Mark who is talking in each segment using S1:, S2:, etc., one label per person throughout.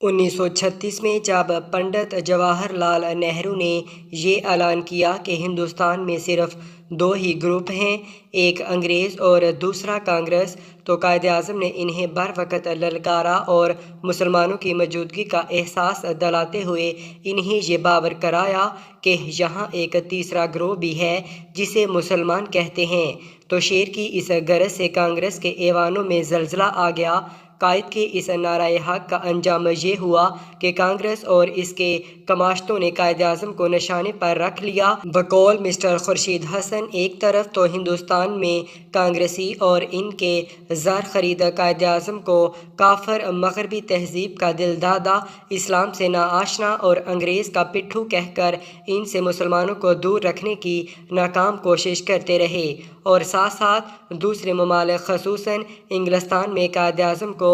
S1: 1936 میں جب پنڈت جواہر لال نہرو نے یہ اعلان کیا کہ ہندوستان میں صرف دو ہی گروپ ہیں، ایک انگریز اور دوسرا کانگریس، تو قائد اعظم نے انہیں بروقت للکارا اور مسلمانوں کی موجودگی کا احساس دلاتے ہوئے انہیں یہ باور کرایا کہ یہاں ایک تیسرا گروہ بھی ہے جسے مسلمان کہتے ہیں۔ تو شیر کی اس غرض سے کانگریس کے ایوانوں میں زلزلہ آ گیا۔ قائد کے اس نعرہ حق کا انجام یہ ہوا کہ کانگریس اور اس کے کماشتوں نے قائد اعظم کو نشانے پر رکھ لیا۔ بقول مسٹر خورشید حسن، ایک طرف تو ہندوستان میں کانگریسی اور ان کے زر خرید قائد اعظم کو کافر، مغربی تہذیب کا دل دادا، اسلام سے ناآشنا اور انگریز کا پٹھو کہہ کر ان سے مسلمانوں کو دور رکھنے کی ناکام کوشش کرتے رہے، اور ساتھ ساتھ دوسرے ممالک خصوصاً انگلستان میں قائد اعظم کو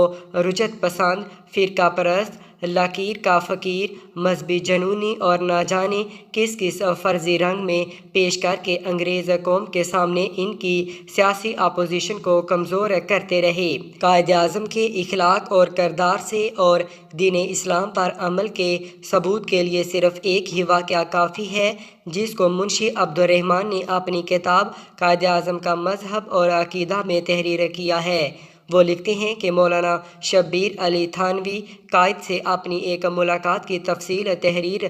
S1: رجعت پسند، فرقہ پرست، لکیر کا فقیر، مذہبی جنونی اور نہ جانے کس کس فرضی رنگ میں پیش کر کے انگریز قوم کے سامنے ان کی سیاسی اپوزیشن کو کمزور کرتے رہے۔ قائد اعظم کے اخلاق اور کردار سے اور دین اسلام پر عمل کے ثبوت کے لیے صرف ایک ہی واقعہ کافی ہے، جس کو منشی عبدالرحمن نے اپنی کتاب قائد اعظم کا مذہب اور عقیدہ میں تحریر کیا ہے۔ وہ لکھتے ہیں کہ مولانا شبیر علی تھانوی قائد سے اپنی ایک ملاقات کی تفصیل تحریر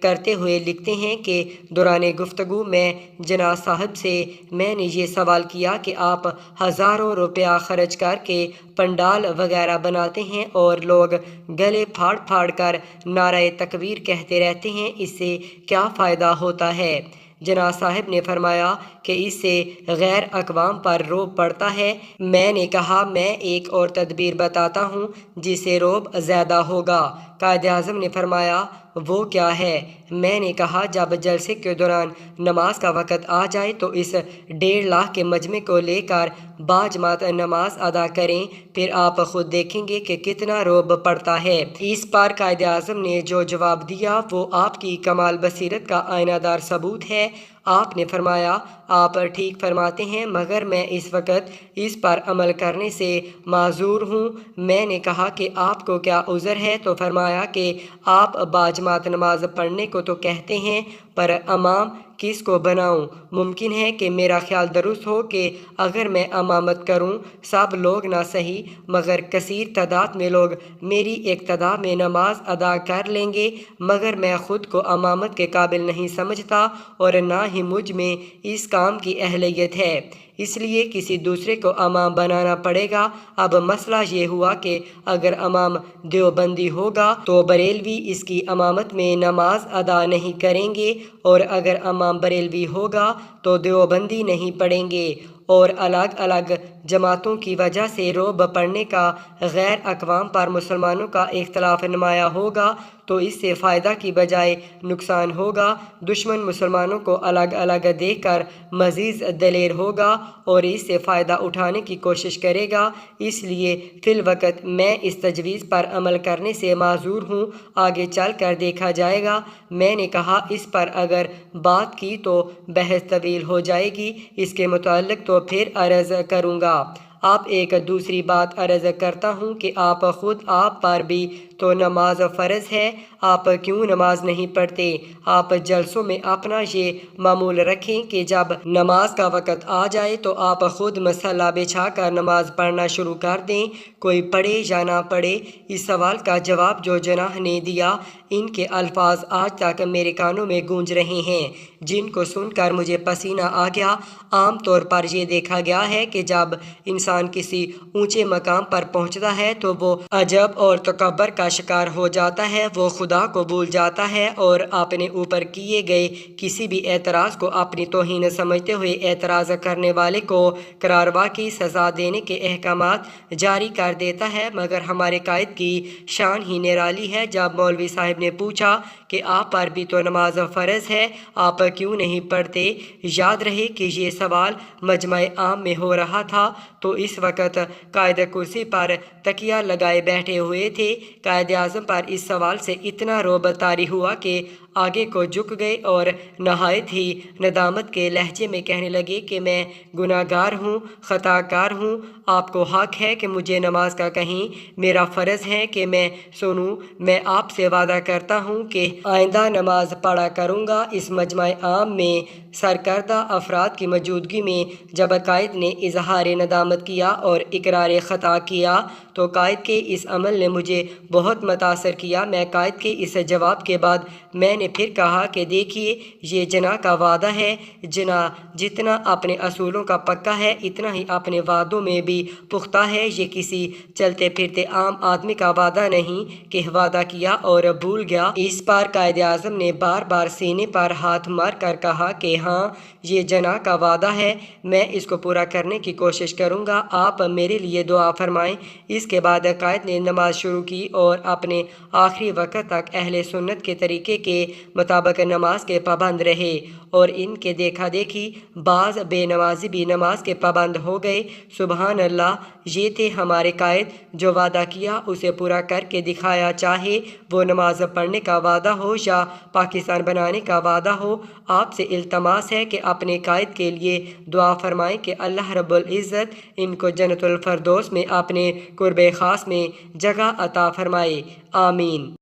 S1: کرتے ہوئے لکھتے ہیں کہ دوران گفتگو میں جناح صاحب سے میں نے یہ سوال کیا کہ آپ ہزاروں روپیہ خرچ کر کے پنڈال وغیرہ بناتے ہیں اور لوگ گلے پھاڑ پھاڑ کر نعرہ تکبیر کہتے رہتے ہیں، اس سے کیا فائدہ ہوتا ہے؟ جناح صاحب نے فرمایا کہ اس سے غیر اقوام پر رعب پڑتا ہے۔ میں نے کہا میں ایک اور تدبیر بتاتا ہوں جس سے رعب زیادہ ہوگا۔ قائد اعظم نے فرمایا وہ کیا ہے؟ میں نے کہا جب جلسے کے دوران نماز کا وقت آ جائے تو اس 1.5 لاکھ کے مجمع کو لے کر باجماعت نماز ادا کریں، پھر آپ خود دیکھیں گے کہ کتنا رعب پڑتا ہے۔ اس پر قائد اعظم نے جو جواب دیا وہ آپ کی کمال بصیرت کا آئینہ دار ثبوت ہے۔ آپ نے فرمایا آپ ٹھیک فرماتے ہیں، مگر میں اس وقت اس پر عمل کرنے سے معذور ہوں۔ میں نے کہا کہ آپ کو کیا عذر ہے؟ تو فرمایا کہ آپ باجماعت نماز پڑھنے کو تو کہتے ہیں، پر امام کس کو بناؤں؟ ممکن ہے کہ میرا خیال درست ہو کہ اگر میں امامت کروں، سب لوگ نہ صحیح مگر کثیر تعداد میں لوگ میری اقتداء میں نماز ادا کر لیں گے، مگر میں خود کو امامت کے قابل نہیں سمجھتا اور نہ ہی مجھ میں اس کام کی اہلیت ہے، اس لیے کسی دوسرے کو امام بنانا پڑے گا۔ اب مسئلہ یہ ہوا کہ اگر امام دیوبندی ہوگا تو بریلوی اس کی امامت میں نماز ادا نہیں کریں گے، اور اگر امام بریلوی ہوگا تو دیوبندی نہیں پڑھیں گے، اور الگ الگ جماعتوں کی وجہ سے رعب پڑنے کا غیر اقوام پر مسلمانوں کا اختلاف نمایاں ہوگا، تو اس سے فائدہ کی بجائے نقصان ہوگا۔ دشمن مسلمانوں کو الگ الگ دیکھ کر مزید دلیر ہوگا اور اس سے فائدہ اٹھانے کی کوشش کرے گا، اس لیے فی الوقت میں اس تجویز پر عمل کرنے سے معذور ہوں، آگے چل کر دیکھا جائے گا۔ میں نے کہا اس پر اگر بات کی تو بحث طویل ہو جائے گی، اس کے متعلق تو پھر عرض کروں گا۔ اب ایک دوسری بات عرض کرتا ہوں کہ آپ پر بھی تو نماز فرض ہے، آپ کیوں نماز نہیں پڑھتے؟ آپ جلسوں میں اپنا یہ معمول رکھیں کہ جب نماز کا وقت آ جائے تو آپ خود مصلی بچھا کر نماز پڑھنا شروع کر دیں، کوئی پڑھے یا نہ پڑھے۔ اس سوال کا جواب جو جناح نے دیا، ان کے الفاظ آج تک میرے کانوں میں گونج رہے ہیں، جن کو سن کر مجھے پسینہ آ گیا۔ عام طور پر یہ دیکھا گیا ہے کہ جب انسان کسی اونچے مقام پر پہنچتا ہے تو وہ عجب اور تکبر کا شکار ہو جاتا ہے، وہ خدا کو بھول جاتا ہے اور اپنے اوپر کیے گئے کسی بھی اعتراض کو اپنی توہین سمجھتے ہوئے اعتراض کرنے والے کو قراروا کی سزا دینے کے احکامات جاری کر دیتا ہے۔ مگر ہمارے قائد کی شان ہی نرالی ہے۔ جب مولوی صاحب نے پوچھا کہ آپ پر بھی تو نماز فرض ہے، آپ کیوں نہیں پڑھتے؟ یاد رہے کہ یہ سوال مجمع عام میں ہو رہا تھا، تو اس وقت قائد کرسی پر تکیہ لگائے بیٹھے ہوئے تھے۔ قائد اعظم پر اس سوال سے اتنا رعب طاری ہوا کہ آگے کو جھک گئے اور نہایت ہی ندامت کے لہجے میں کہنے لگے کہ میں گناہ گار ہوں، خطا کار ہوں، آپ کو حق ہے کہ مجھے نماز کا کہیں، میرا فرض ہے کہ میں سنوں، میں آپ سے وعدہ کرتا ہوں کہ آئندہ نماز پڑھا کروں گا۔ اس مجمع عام میں سرکردہ افراد کی موجودگی میں جب قائد نے اظہار ندامت کیا اور اقرار خطا کیا تو قائد کے اس عمل نے مجھے بہت متاثر کیا۔ میں قائد کے اس جواب کے بعد میں نے پھر کہا کہ دیکھیے، یہ جناح کا وعدہ ہے، جناح جتنا اپنے اصولوں کا پکا ہے اتنا ہی اپنے وعدوں میں بھی پختہ ہے۔ یہ کسی چلتے پھرتے عام آدمی کا وعدہ نہیں کہ وعدہ کیا اور بھول گیا۔ اس پر قائد اعظم نے بار بار سینے پر ہاتھ مار کر کہا کہ ہاں، یہ جناح کا وعدہ ہے، میں اس کو پورا کرنے کی کوشش کروں گا، آپ میرے لیے دعا فرمائیں۔ اس کے بعد قائد نے نماز شروع کی اور اپنے آخری وقت تک اہل سنت کے طریقے کے مطابق نماز کے پابند رہے اور ان کے دیکھا دیکھی بعض بے نمازی بھی نماز کے پابند ہو گئے۔ سبحان اللہ، یہ تھے ہمارے قائد، جو وعدہ کیا اسے پورا کر کے دکھایا، چاہے وہ نماز پڑھنے کا وعدہ ہو یا پاکستان بنانے کا وعدہ ہو۔ آپ سے التماس ہے کہ اپنے قائد کے لیے دعا فرمائیں کہ اللہ رب العزت ان کو جنت الفردوس میں اپنے قرب خاص میں جگہ عطا فرمائے، آمین۔